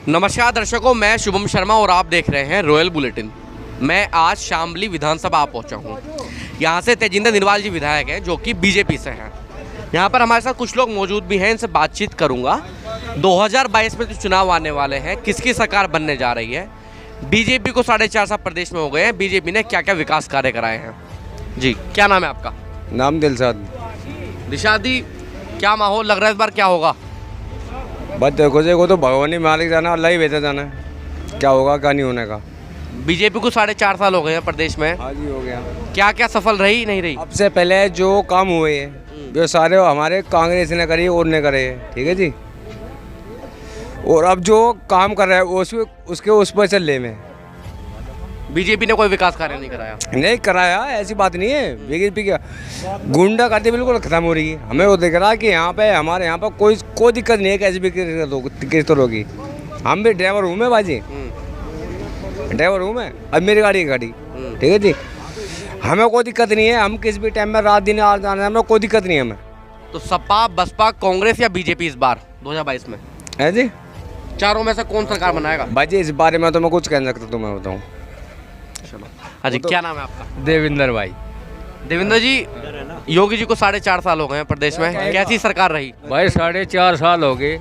नमस्कार दर्शकों, मैं शुभम शर्मा और आप देख रहे हैं रॉयल बुलेटिन। मैं आज शामली विधानसभा पहुंचा हूं। यहां से तेजिंदर निरवाल जी विधायक हैं जो कि बीजेपी से हैं। यहां पर हमारे साथ कुछ लोग मौजूद भी हैं, इनसे बातचीत करूंगा। 2022 में जो चुनाव आने वाले हैं, किसकी सरकार बनने जा रही है, बीजेपी को 4.5 साल प्रदेश में हो गए हैं, बीजेपी ने क्या क्या विकास कार्य कराए हैं। जी, क्या नाम है आपका? नाम दिलशाद। दिशादी, क्या माहौल लग रहा है इस बार, क्या होगा? बस देखो तो भगवानी मालिक जाना, अल्लाह ही बेहतर जाना है क्या होगा क्या नहीं होने का। बीजेपी को 4.5 साल हो गए हैं प्रदेश में। आज ही हो गया। क्या क्या सफल रही नहीं रही? अब से पहले जो काम हुए हैं वो सारे हमारे कांग्रेस ने करे और ने करे, ठीक है जी। और अब जो काम कर रहा है उसके उस पर चल रहे में। बीजेपी ने कोई विकास कार्य नहीं कराया? नहीं कराया, ऐसी बात नहीं है। बीजेपी का गुंडा करती बिल्कुल खत्म हो रही है। हमें वो दिख रहा है कि यहाँ पे हमारे यहाँ पर कोई दिक्कत नहीं है। कैसी भी किस तरह की, हम भी ड्राइवर हूँ मैं बाजी, ड्राइवर हूँ मैं। अब मेरी गाड़ी है गाड़ी, ठीक है जी। हमें कोई दिक्कत नहीं है। हम किस भी टाइम में रात दिन आ जाना, हमें कोई दिक्कत नहीं है हमें। तो सपा, बसपा, कांग्रेस या बीजेपी इस बार 2022 में है जी? चारों में से कौन सरकार बनाएगा? बाजी इस बारे में तो मैं कुछ कह नहीं सकता, तो मैं बताऊँ। हाँ जी, क्या नाम है आपका? देवेंद्र भाई। देवेंद्र जी, योगी जी को 4.5 साल हो गए हैं प्रदेश में, कैसी सरकार रही? भाई 4.5 साल हो गए।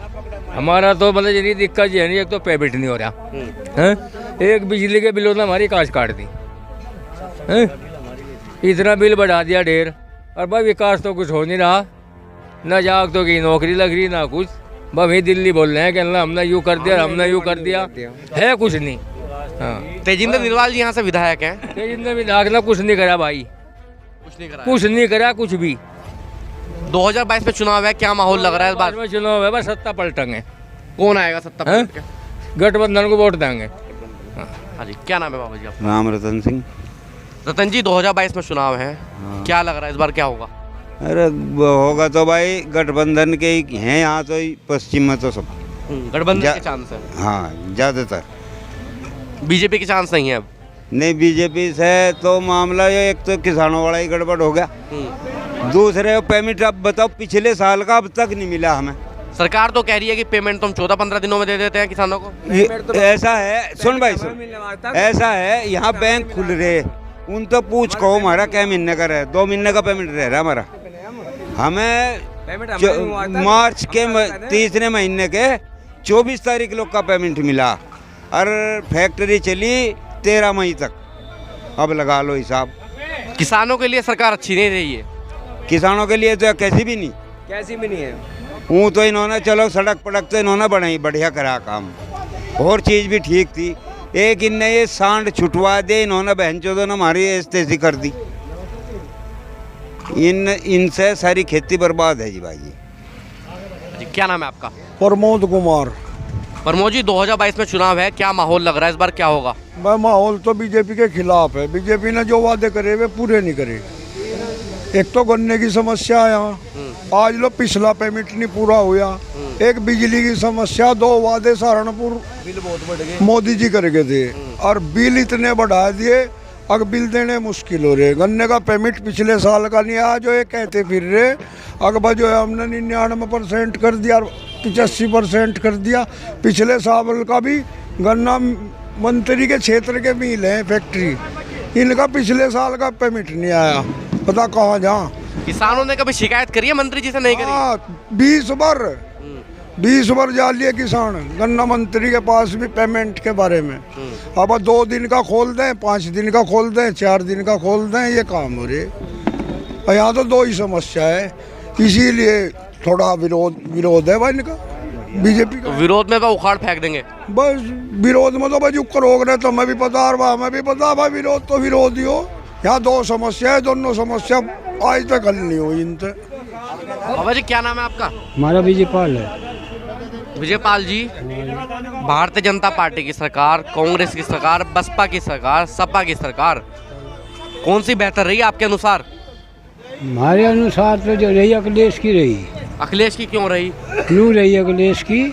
हमारा तो मतलब यही दिक्कत ये नहीं, एक तो पेमेंट नहीं हो रहा है, एक बिजली के बिलों ने हमारी कांच काट दी है, इतना बिल बढ़ा दिया ढेर। और भाई विकास तो कुछ हो नहीं रहा, ना जागतों की नौकरी लग रही ना कुछ। वही दिल्ली बोल रहे हैं कि हमने यूँ कर दिया, हमने यूँ कर दिया, है कुछ नहीं। हाँ, तेजिंदर निरवाल जी यहाँ से विधायक हैं। तेजिंदर विधायक ने कुछ नहीं करा भाई, कुछ नहीं करा, कुछ नहीं करा कुछ भी। 2022 में चुनाव है, क्या माहौल लग रहा है इस बार? में चुनाव है, बस सत्ता पलटेंगे। कौन आएगा सत्ता पलट के? गठबंधन को वोट देंगे। हाँ जी, क्या नाम है बाबा जी आपका? राम रतन सिंह। रतन जी, 2022 में चुनाव है, क्या लग रहा है इस बार क्या होगा? अरे होगा तो भाई गठबंधन के ही हैं यहाँ, तो पश्चिम में तो सब गठबंधन के चांस है। हाँ, ज़्यादातर। बीजेपी के चांस नहीं है अब? नहीं, बीजेपी से तो मामला ये, एक तो किसानों वाला ही गड़बड़ हो गया, दूसरे पेमेंट अब बताओ पिछले साल का अब तक नहीं मिला हमें। सरकार तो कह रही है कि पेमेंट तो हम 14-15 दिनों में दे देते हैं किसानों को। ऐसा है, सुन भाई सुन, ऐसा है यहाँ बैंक खुल रहे, उन तो पूछ कहो हमारा क्या महीने का रहे, 2 महीने का पेमेंट रह रहा हमारा। हमें मार्च के तीसरे महीने के 24 तारीख लोग का पेमेंट मिला, और फैक्ट्री चली 13 मई तक। अब लगा लो हिसाब। किसानों के लिए सरकार अच्छी नहीं रही है? किसानों के लिए तो कैसी भी नहीं है। हूँ तो इन्होंने चलो सड़क पड़क तो इन्होंने बनाई, बढ़िया करा काम, और चीज़ भी ठीक थी। एक इनने ये सांड छुटवा दे, इन्होंने बहन चोदों ने हमारी ऐसी कर दी। इनसे सारी खेती बर्बाद है जी भाई जी। क्या नाम है आपका? प्रमोद कुमार। प्रमोद जी, 2022 में चुनाव है, क्या माहौल लग रहा है इस बार क्या होगा? माहौल तो बीजेपी के खिलाफ है। बीजेपी ने जो वादे करे वे पूरे नहीं करे। एक तो गन्ने की समस्या है यहाँ, आज लो पिछला पेमेंट नहीं पूरा हुआ। एक बिजली की समस्या, 2 वादे सहारनपुर बिल बहुत बढ़ गए, मोदी जी करके थे, और बिल इतने बढ़ा दिए अब बिल देने मुश्किल हो रहे। गन्ने का पेमेंट पिछले साल का नहीं आया, जो ये कहते फिर रहे। अकबर जो है हमने 99% कर दिया, 85% कर दिया। पिछले साल का भी गन्ना मंत्री के क्षेत्र के मिल हैं फैक्ट्री, इनका पिछले साल का पेमेंट नहीं आया, पता कहाँ जहाँ। किसानों ने कभी शिकायत करी है मंत्री जी से? नहीं करी? 20 बार जा लिए किसान गन्ना मंत्री के पास भी पेमेंट के बारे में। अब 2 दिन का खोल दें, 5 दिन का खोल दें, 4 दिन का खोल दें, ये काम हो रहे। और यहाँ तो 2 ही समस्या है, इसीलिए थोड़ा विरोध है भाई इनका, बीजेपी का। विरोध में उखाड़ फेंक देंगे बस। विरोध में तो भाई उक्कर हो रहे, तो हमें भी पता, और हमें भी पता भाई, विरोध तो विरोध ही हो। यहाँ 2 समस्या है, दोनों समस्या आज तक हल नहीं हुई इनसे। बाबा जी, क्या नाम है आपका? हमारा विजयपाल है। विजयपाल जी, भारतीय जनता पार्टी की सरकार, कांग्रेस की सरकार, बसपा की सरकार, सपा की सरकार, कौन सी बेहतर रही आपके अनुसार? हमारे अनुसार तो जो रही अखिलेश की रही। अखिलेश की क्यों रही? क्यों रही अखिलेश की?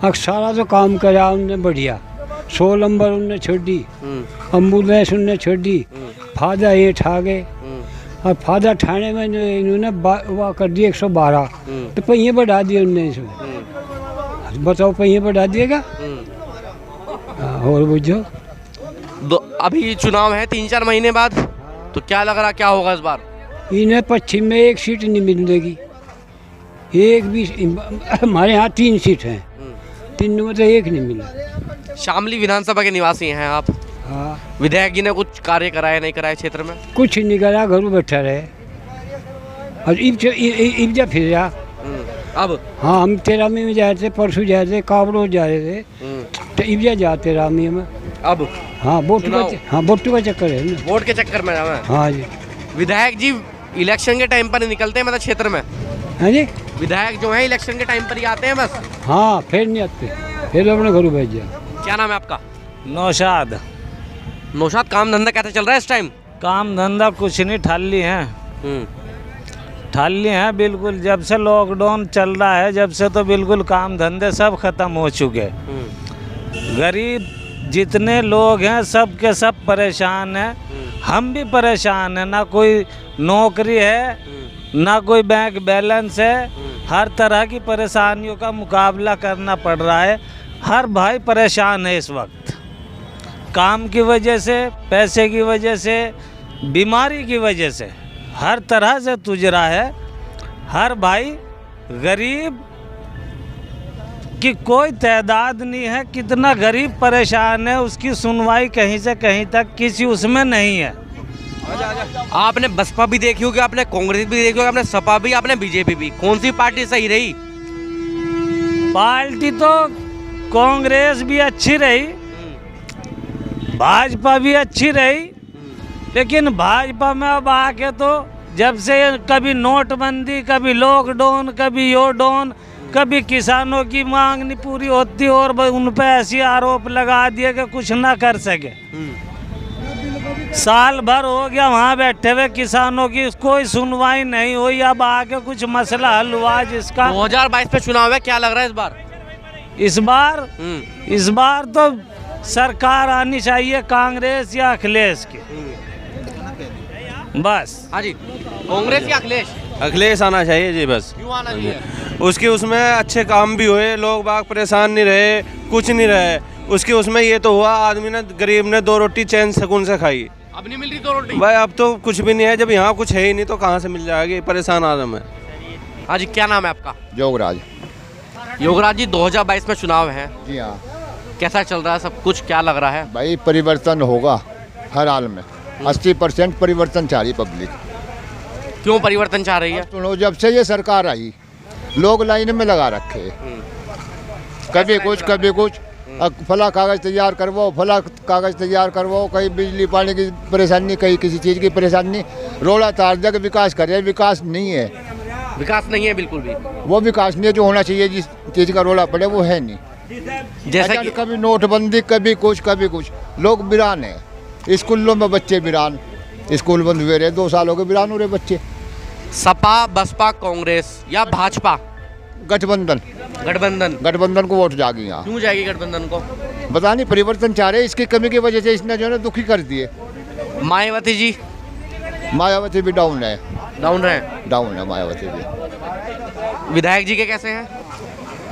सारा तो काम करा उनने बढ़िया। 100 नंबर उनने छोड़ दी, एम्बुलेंस उनने छोड़ दी, फायदा ये ठा गए। और फायदा ठाने में इन्होंने वो कर दिया 112, तो पहिए बढ़ा दिए उनने इसमें। बताओ पहिए बढ़ा दिएगा। और बुझो अभी चुनाव है 3-4 महीने बाद, तो क्या लग रहा क्या होगा इस बार? इन्हें पश्चिम में एक सीट नहीं मिलेगी, एक भी। हमारे यहाँ 3 सीट हैं, 3 में तो एक नहीं मिला। शामली विधानसभा के निवासी हैं आप। हाँ, विधायक जी ने कुछ कार्य कराया नहीं कराया क्षेत्र में? कुछ नहीं करा, घर में बैठा रहे और इब्जा फिर रहा। अब हाँ, हम 13 में जा रहे थे, परसों जा रहे थे, काबड़ो जा रहे थे, तो इब्जा जाते रामी में। अब हाँ, वोट का चक्कर है ना। वोट के चक्कर में जाना है। हाँ जी। विधायक जी इलेक्शन के टाइम पर ही निकलते हैं मतलब क्षेत्र में? हाँ जी। विधायक जो है इलेक्शन के टाइम पर ही आते हैं बस? हाँ, फिर नहीं आते, फिर अपने घर भेज दिया। क्या नाम है आपका? नौशाद। नौशाद, काम धंधा कैसा चल रहा है इस टाइम? काम धंधा कुछ नहीं, ठाली हैं, ठाली हैं बिल्कुल। जब से लॉकडाउन चल रहा है, जब से तो बिल्कुल काम धंधे सब खत्म हो चुके। गरीब जितने लोग हैं सब के सब परेशान हैं, हम भी परेशान हैं। ना कोई नौकरी है, ना कोई बैंक बैलेंस है, हर तरह की परेशानियों का मुकाबला करना पड़ रहा है। हर भाई परेशान है इस वक्त, काम की वजह से, पैसे की वजह से, बीमारी की वजह से, हर तरह से तुझ रहा है। हर भाई गरीब की कोई तादाद नहीं है, कितना गरीब परेशान है, उसकी सुनवाई कहीं से कहीं तक किसी उसमें नहीं है। आपने बसपा भी देखी होगी, आपने कांग्रेस भी देखी होगी, आपने सपा भी, आपने बीजेपी भी, कौन सी पार्टी सही रही? पार्टी तो कांग्रेस भी अच्छी रही, भाजपा भी अच्छी रही, लेकिन भाजपा में अब आके तो जब से कभी नोटबंदी, कभी लॉकडाउन, कभी योडाउन, कभी किसानों की मांग नहीं पूरी होती और उन पे ऐसी आरोप लगा दिए कि कुछ ना कर सके। साल भर हो गया वहाँ बैठे हुए, किसानों की कोई सुनवाई नहीं हुई। अब आके कुछ मसला हल हुआ जिसका 2022 में चुनाव है, क्या लग रहा है इस बार? इस बार तो सरकार आनी चाहिए कांग्रेस या अखिलेश की, बस। हाँ जी, कांग्रेस या अखिलेश? अखिलेश आना चाहिए जी, बस। क्यों आना चाहिए? उसके उसमें अच्छे काम भी हुए, लोग बाग परेशान नहीं रहे, कुछ नहीं रहे। उसके उसमें ये तो हुआ, आदमी ने, गरीब ने 2 रोटी चैन सुकून से खाई। अब नहीं मिल रही 2 रोटी भाई, अब तो कुछ भी नहीं है। जब यहाँ कुछ है ही नहीं तो कहाँ से मिल जाएगी? परेशान आदम है। हाँ जी, क्या नाम है आपका? योगराज। योगराज जी, 2022 में चुनाव है, जी हाँ। कैसा चल रहा है सब कुछ, क्या लग रहा है? भाई परिवर्तन होगा हर हाल में, 80% परिवर्तन चाह रही पब्लिक। क्यों परिवर्तन चाह रही है? सुनो, जब से ये सरकार आई लोग लाइन में लगा रखे, कभी कुछ कभी कुछ, फला कागज़ तैयार करवाओ, फला कागज़ तैयार करवाओ, कहीं बिजली पानी की परेशानी, कहीं किसी चीज़ की परेशानी, रोड़ा तार जग विकास करे, विकास नहीं है। विकास नहीं है बिल्कुल भी। वो विकास नहीं है जो होना चाहिए, जिस चीज़ का रोड़ा पड़े वो है नहीं। जैसे कि कभी नोटबंदी, कभी कुछ कभी कुछ, लोग वीरान है। स्कूलों में बच्चे वीरान, स्कूल बंद हुए रहे, 2 साल हो गए वीरान हो रहे बच्चे। सपा, बसपा, कांग्रेस या भाजपा? गठबंधन। गठबंधन को वोट जाएगी यहाँ। क्यों जाएगी गठबंधन को? पता नहीं, परिवर्तन चाह रहे, इसकी कमी की वजह से इसने जो है दुखी कर दिए। मायावती जी? मायावती भी डाउन है। डाउन है? डाउन है मायावती भी। विधायक जी के कैसे हैं?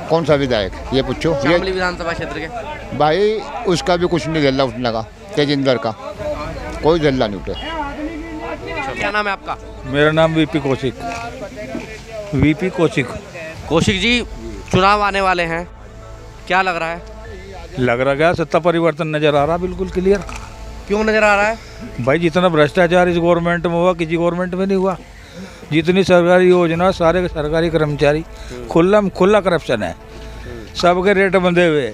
कौन सा विधायक ये पूछो? शामली विधानसभा क्षेत्र के भाई उसका भी कुछ नहीं झल्ला उठने का, तेजिंदर का कोई झल्ला नहीं उठे। क्या नाम है आपका? मेरा नाम वीपी कौशिक। वीपी कौशिक। कौशिक जी, चुनाव आने वाले हैं, क्या लग रहा है? लग रहा है सत्ता परिवर्तन नजर आ रहा, बिल्कुल क्लियर। क्यों नजर आ रहा है? भाई, जितना भ्रष्टाचार इस गवर्नमेंट में हुआ किसी गवर्नमेंट में नहीं हुआ। जितनी सरकारी योजना, सारे सरकारी कर्मचारी, खुला करप्शन है, सबके रेट बंधे हुए।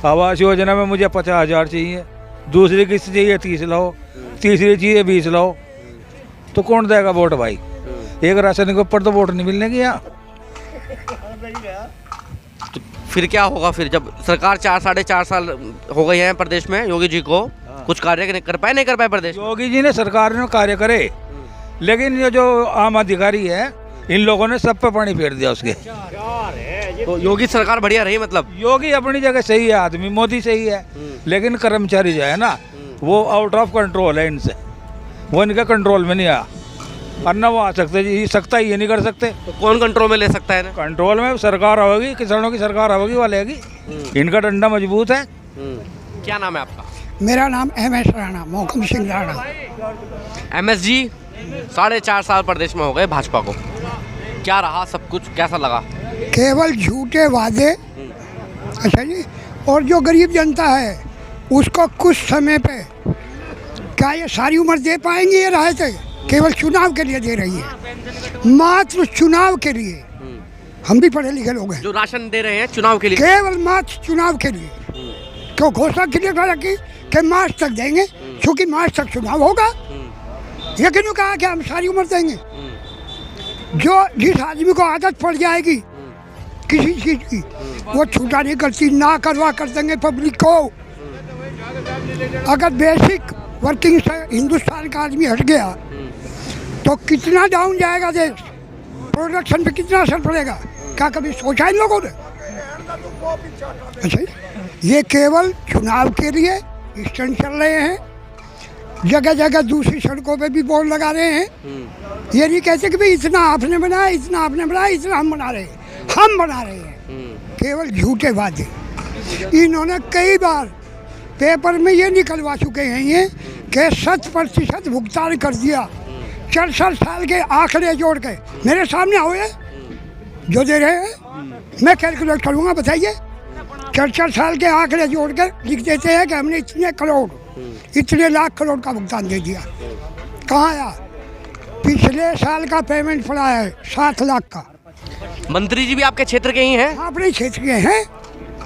आवास योजना में मुझे 50,000 चाहिए, दूसरी किस्त चाहिए 30 लाओ, तीसरी चाहिए 20 लाओ, तो कौन देगा वोट भाई? एक राशन के ऊपर तो वोट नहीं मिलने की यहाँ। तो फिर क्या होगा? फिर जब सरकार 4-4.5 साल हो गए हैं प्रदेश में योगी जी को, कुछ कार्य कर पाए नहीं कर पाए प्रदेश? योगी जी ने, सरकार ने कार्य करे, लेकिन ये जो आम अधिकारी है इन लोगों ने सब पे पानी फेर दिया उसके। तो योगी सरकार बढ़िया रही मतलब? योगी अपनी जगह सही है, आदमी मोदी सही है, लेकिन कर्मचारी जो है ना वो आउट ऑफ कंट्रोल है इनसे, वो इनके कंट्रोल में नहीं आया। वरना वो आ सकते जी सकता ही ये नहीं कर सकते। तो कौन कंट्रोल में ले सकता है ना? कंट्रोल में सरकार होगी, किसानों की सरकार होगी, वो लेगी। इनका डंडा मजबूत है। क्या नाम है आपका? मेरा नाम MS राणा, मोहकम सिंह राणा। MS जी 4.5 साल प्रदेश में हो गए भाजपा को, क्या रहा सब कुछ, कैसा लगा? केवल झूठे वादे। अच्छा जी, और जो गरीब जनता है उसको कुछ समय पे, क्या ये सारी उम्र दे पाएंगे ये राहतें? केवल चुनाव के लिए दे रही है, मात्र चुनाव के लिए। हम भी पढ़े लिखे लोग हैं। जो राशन दे रहे हैं चुनाव के लिए, केवल मात्र चुनाव के लिए। क्यों घोषणा के लिए रखी कि मार्च तक देंगे, क्योंकि मार्च तक चुनाव होगा। ये क्यों कहा कि हम सारी उम्र देंगे? जो जिस आदमी को आदत पड़ जाएगी किसी चीज़ की, वो छूटा नहीं करती, ना करवा कर देंगे पब्लिक को। अगर बेसिक वर्किंग से हिंदुस्तान का आदमी हट गया तो कितना डाउन जाएगा देश, प्रोडक्शन पे कितना असर पड़ेगा, क्या कभी सोचा इन लोगों ने? अच्छा, ये केवल चुनाव के लिए स्टंट चल रहे हैं। जगह जगह दूसरी सड़कों पे भी बोर्ड लगा रहे हैं। ये नहीं कहते कि भाई इतना आपने बनाया, इतना आपने बनाया, इतना हम बना रहे हैं। हम बना रहे हैं, केवल झूठे वादे। इन्होंने कई बार पेपर में ये निकलवा चुके हैं ये कि 100% भुगतान कर दिया। 64 साल के आंकड़े जोड़ के मेरे सामने आओ, ये जो दे रहे हैं मैं कैलकुलेट करूँगा, बताइए। 64 साल के आंकड़े जोड़ कर लिख देते हैं कि हमने इतने करोड़, इतने लाख करोड़ का भुगतान दे दिया। कहाँ आया? पिछले साल का पेमेंट पड़ा है 7 लाख का। मंत्री जी भी आपके क्षेत्र के ही हैं? हाँ, अपने क्षेत्र के हैं।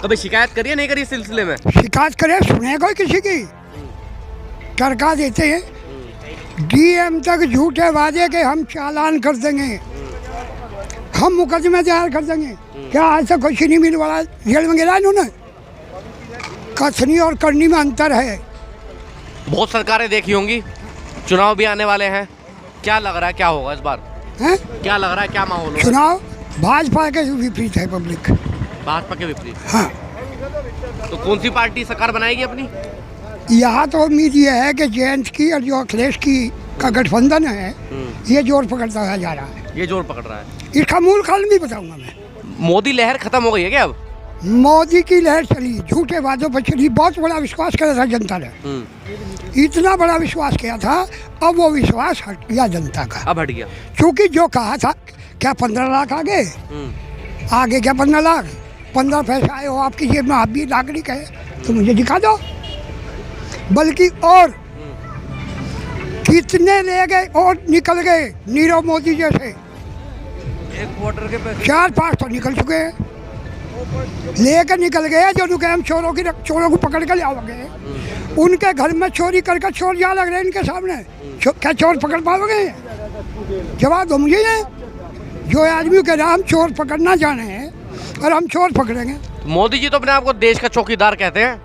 कभी शिकायत करिए नहीं करिए इस सिलसिले में? शिकायत करे, सुने कोई किसी की? टरका देते हैं। DM तक झूठे वादे के हम चालान कर देंगे, हम मुकदमे तैयार कर देंगे। क्या आज तक कुछ नहीं मिल वाला जेल में गिरा इन्होंने? कथनी और करनी में अंतर है। बहुत सरकारें देखी होंगी, चुनाव भी आने वाले हैं, क्या लग रहा है क्या होगा इस बार? हैं? क्या लग रहा है, क्या माहौल होगा? चुनाव भाजपा के विपरीत है पब्लिक। भाजपा के विपरीत? हाँ। तो कौन सी पार्टी सरकार बनाएगी अपनी? यहाँ तो उम्मीद ये है कि जयंत की और जो अखिलेश की का गठबंधन है ये जोर पकड़ता जा रहा है। ये जोर पकड़ रहा है। इसका मूल कारण भी बताऊंगा मैं। मोदी लहर खत्म हो गई है क्या अब? मोदी की लहर चली, झूठे वादों पर चली। बहुत बड़ा विश्वास किया था जनता ने, इतना बड़ा विश्वास किया था, अब वो विश्वास हट गया जनता का। अब हट गया क्योंकि जो कहा था, क्या 15 लाख आगे आगे क्या 15 लाख 15 पैसे आए हो आपकी जेब में, आप भी नागरिक है तो मुझे दिखा दो। बल्कि और कितने ले गए और निकल गए नीरव मोदी जैसे, 4-5 तो निकल चुके हैं, लेकर निकल गए। जो रुके हम चोरों को पकड़ कर ले आओगे, उनके घर में चोरी करके चोर जा लग रहे हैं इनके सामने। क्या चोर पकड़ पाओगे? जवाब दो मुझे। ये जो आदमी कह रहा हम चोर पकड़ना जाने हैं और हम चोर पकड़ेंगे। मोदी जी तो अपने आप को देश का चौकीदार कहते हैं।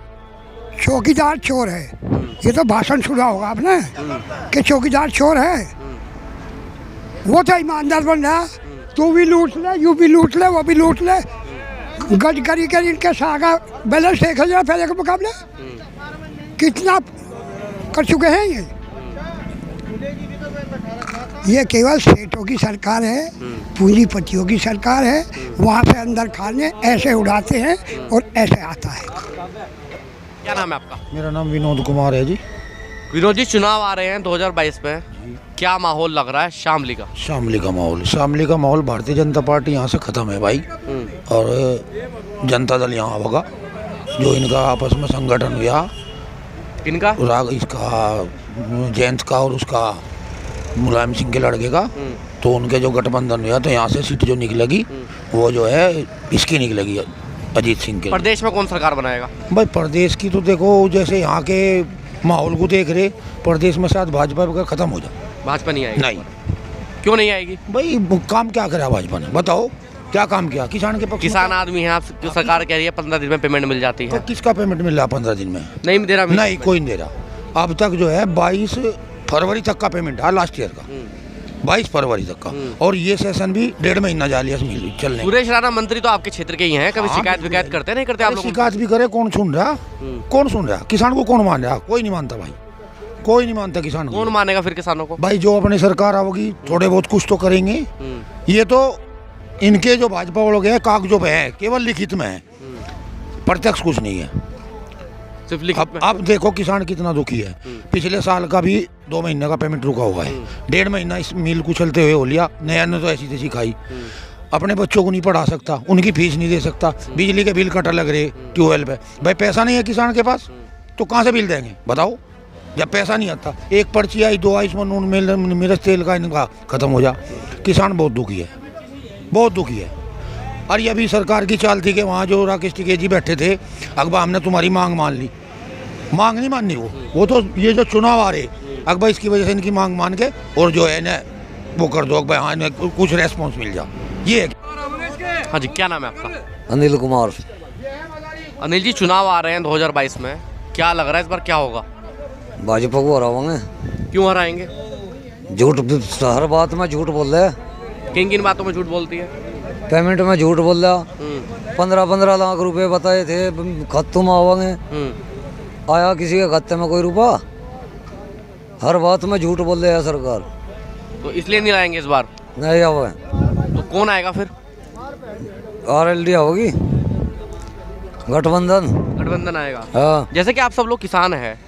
चौकीदार चोर है, ये तो भाषण सुना होगा आपने कि चौकीदार चोर है। वो तो ईमानदार बन रहा, तू भी लूट ले, यू भी लूट ले, वो भी लूट ले। गडकरी के इनके सागा बैलेंस 1000 पहले के मुकाबले कितना कर चुके हैं ये केवल सेठों की सरकार है, पूंजीपतियों की सरकार है। वहाँ से अंदर खाने ऐसे उड़ाते हैं और ऐसे आता है। क्या नाम है आपका? मेरा नाम विनोद कुमार है जी। विनोद जी, चुनाव आ रहे हैं 2022 में, क्या माहौल लग रहा है शामली का? शामली का माहौल भारतीय जनता पार्टी यहाँ से ख़त्म है भाई, और जनता दल यहाँ होगा। जो इनका आपस में संगठन हुआ, इनका राग इसका जयंत का और उसका मुलायम सिंह के लड़के का, तो उनके जो गठबंधन हुआ तो यहाँ से सीट जो निकलेगी वो जो है इसकी निकलेगी, अजीत सिंह के। प्रदेश में कौन सरकार बनाएगा भाई? प्रदेश की तो देखो, जैसे यहाँ के माहौल को देख रहे, प्रदेश में शायद भाजपा का खत्म हो जाए। भाजपा नहीं आएगी? नहीं। क्यों नहीं आएगी भाई? काम क्या करा भाजपा ने, बताओ क्या काम किया किसान के पक्ष? किसान आदमी है आप, सरकार कह रही है 15 दिन में पेमेंट मिल जाती है। तो किसका पेमेंट मिल रहा 15 दिन में? नहीं दे रहा। नहीं, कोई नहीं दे रहा। अब तक जो है 22 फरवरी तक का पेमेंट है, लास्ट ईयर का 22 फरवरी तक का, और ये सेशन भी 1.5 महीना जा लिया चलने। सुरेश राणा मंत्री तो आपके क्षेत्र के ही हैं, कभी शिकायत विकायत करते नहीं करते आप लोग? शिकायत भी करे, कौन सुन रहा? कौन सुन रहा? किसान को कौन मान रहा? कोई नहीं मानता भाई, कोई नहीं मानता किसान को। कौन मानेगा फिर किसानों को? भाई जो अपनी सरकार आओगी थोड़े बहुत कुछ तो करेंगे। ये तो इनके जो भाजपा वालों हैं कागजों पे है, केवल लिखित में है, प्रत्यक्ष कुछ नहीं है। सिर्फ लिखित में। अब देखो किसान कितना दुखी है। पिछले साल का भी 2 महीने का पेमेंट रुका हुआ है, 1.5 महीना इस मिल को चलते हुए हो लिया। नया ने तो ऐसी तैसी खाई, अपने बच्चों को नहीं पढ़ा सकता, उनकी फीस नहीं दे सकता, बिजली के बिल कट लग रहे ट्यूबवेल पे। भाई पैसा नहीं है किसान के पास तो कहाँ से बिल देंगे बताओ? जब पैसा नहीं आता, एक पर्ची आई 2 आई इसमें नून मिर्च तेल का इनका खत्म हो जा। किसान बहुत दुखी है, बहुत दुखी है। और ये अभी सरकार की चाल थी कि वहाँ जो राकेश टिकैत जी बैठे थे, अकबर हमने तुम्हारी मांग मान ली। मांग नहीं माननी वो तो ये जो चुनाव आ रहे अकबर इसकी वजह से इनकी मांग मान के और जो है ना वो कर दो अकबर, हाँ इन्हें कुछ रेस्पॉन्स मिल जा। ये है। हाँ जी, क्या नाम है आपका? अनिल कुमार। अनिल जी, चुनाव आ रहे हैं 2022 में, क्या लग रहा है इस बार क्या होगा? भाजपा को हरावांगे। क्यों हराएंगे? झूठ, हर बात में झूठ बोल रहे हैं। किन किन बातों में झूठ बोलती है? पेमेंट में झूठ बोल रहा, 15-15 लाख रुपए बताए थे खत्म आवांगे, आया किसी के खाते में कोई रुपया? हर बात में झूठ बोल रहे हैं सरकार। तो इसलिए नहीं लाएंगे इस बार? नहीं आवे। तो कौन आएगा फिर? RLD होगी, गठबंधन। गठबंधन आएगा। हाँ। जैसे कि आप सब लोग किसान हैं,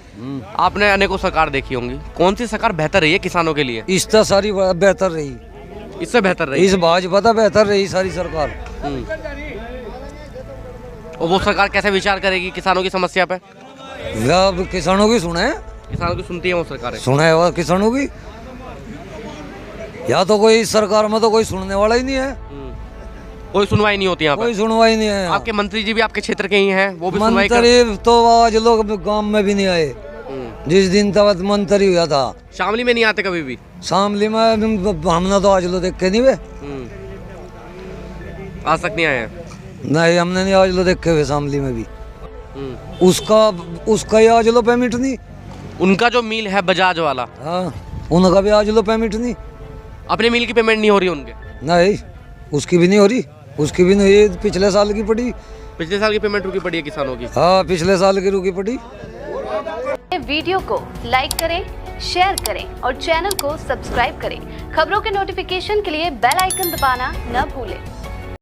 आपने अनेकों सरकार देखी होंगी, कौन सी सरकार बेहतर रही है किसानों के लिए? इससे सारी बेहतर रही, इससे बेहतर रही? इस भाजपा तो बेहतर रही सारी सरकार। और वो सरकार कैसे विचार करेगी किसानों की समस्या पे? अब किसानों की सुने, किसानों की सुनती है वो सरकार? सुने हुआ किसानों की, या तो कोई इस सरकार में तो कोई सुनने वाला ही नहीं है। कोई सुनवाई नहीं होती यहाँ पे? कोई सुनवाई नहीं है। आपके मंत्री जी भी आपके क्षेत्र के ही हैं, वो भी सुनवाई मंत्री तो आज लोग गांव में भी नहीं आए। जिस दिन तक मंत्री हुआ था, शामली में नहीं आते कभी भी? शामली में हमने तो आज लो देख के नहीं वे, आज तक नहीं आए हैं? नहीं हमने नहीं आज लो देखे हुए शामली में भी। उसका ही आज लो पेमेंट नहीं। उनका जो मिल है बजाज वाला, हाँ उनका भी आज लो पेमेंट नहीं। अपने मिल की पेमेंट नहीं हो रही उनके? नहीं, उसकी भी नहीं हो रही, उसकी भी नहीं, पिछले साल की पड़ी। पिछले साल की पेमेंट रुकी पड़ी है किसानों की? हाँ पिछले साल की रुकी पड़ी। वीडियो को लाइक करें, शेयर करें और चैनल को सब्सक्राइब करें। खबरों के नोटिफिकेशन के लिए बेल आइकन दबाना न भूलें।